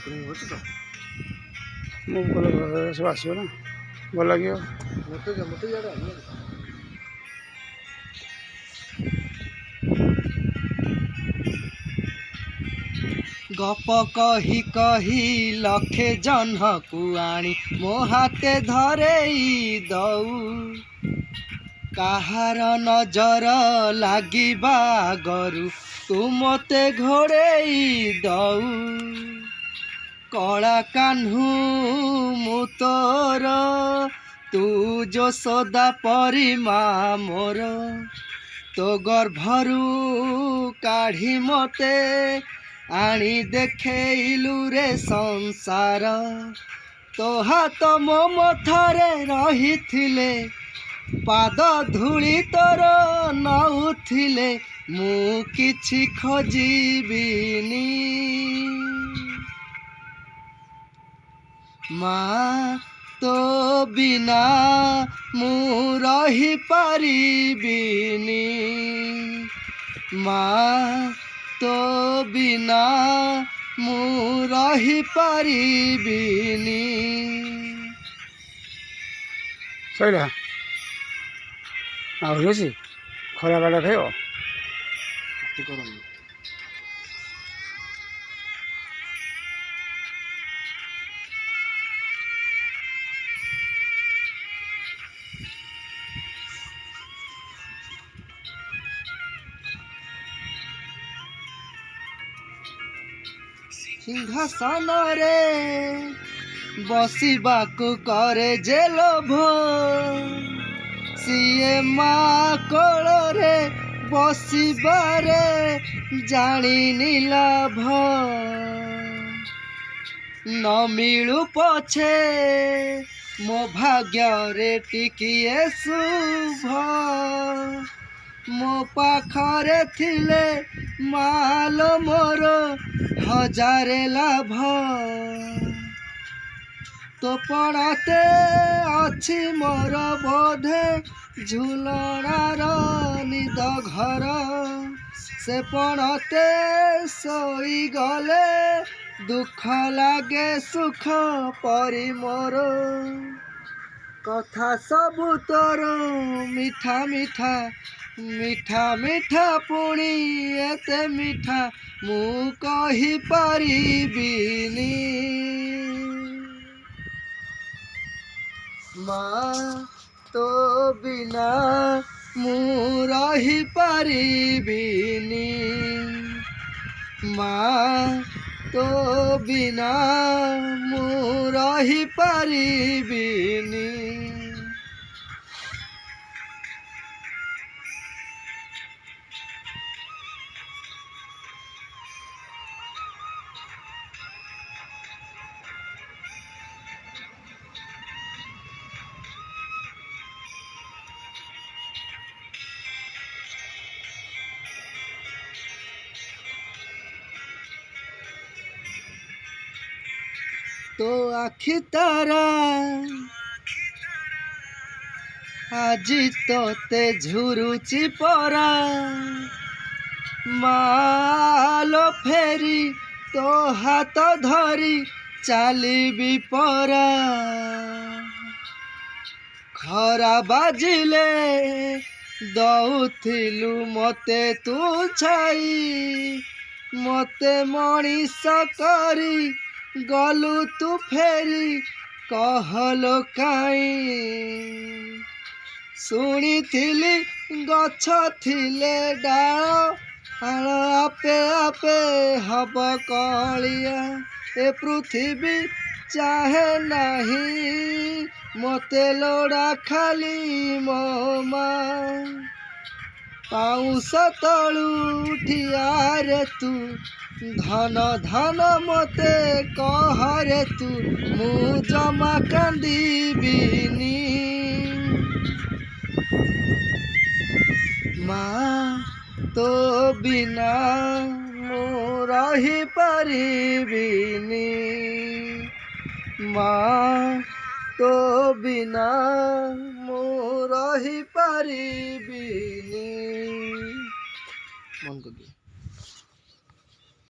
Opening हो तो ମୁଁ ଭଲ ସବୁ ଆସିବ ନା ଭଲ ଲାଗିବ। मत इे गप कही कही लखे जह्नकु आनी मो हाथे धरेई दऊ काहार नजर लागिबा आगरु तू मते घोड़ेई दऊ कला कान्हू मु तोर तू यशोदा परी मा मोर तो गर्भरू काढ़ी मते आनी देखेलु रे संसार तो हाथ मो मथारे रहिथिले पाद धूली तोर नउथिले मु किछि खोजिबिनी माँ तो बिना मु रही पारिबिनी माँ तो बिना मु रही पारिबिनी। सैला आहुरी ଅଛି ଖରା କାଟା ଖାଇବ सिंहासन रे बसिबाकु करे जे लोभ सीए माँ कोଳରେ बसिबारे जानिनी लाभ न मिलु पछे मो भाग्य टिकिए शुभ मो पाखरे थिले माल मोर हजारे लाभ तो पड़ाते अच्छी मोर बोधे झुलणार निद घर से पड़ते सोई गले दुख लागे सुख परी मोर कथा सबु तोर मिठा मिठा मिठा मिठा पुणी एते मिठा मु कहि पारिबिनी माँ तो बिना मु रही पारिबिनी माँ तो बिना मु रही पारिबिनी। तो आखि तारा आजी तोते झुरुची परा मालो फेरी तो हाथ धरी चालिबी परा खरा बाजिले दउथिलु मते तू छाई मते मणिष करी गलु तू फेरी कहलो काई शुणिथिली गछ थिले डाल आपे आपे हब कलिया ए पृथ्वी चाहे नहीं मते लोड़ा खाली मो माँ पाउस तलू ठियारे तू धन धन मते कहरे तू मु जमा कांदिबिनी माँ तो बिना मु रही पारिबिनी माँ तो बिना मु रही पारिबिनी। मन कर दिया।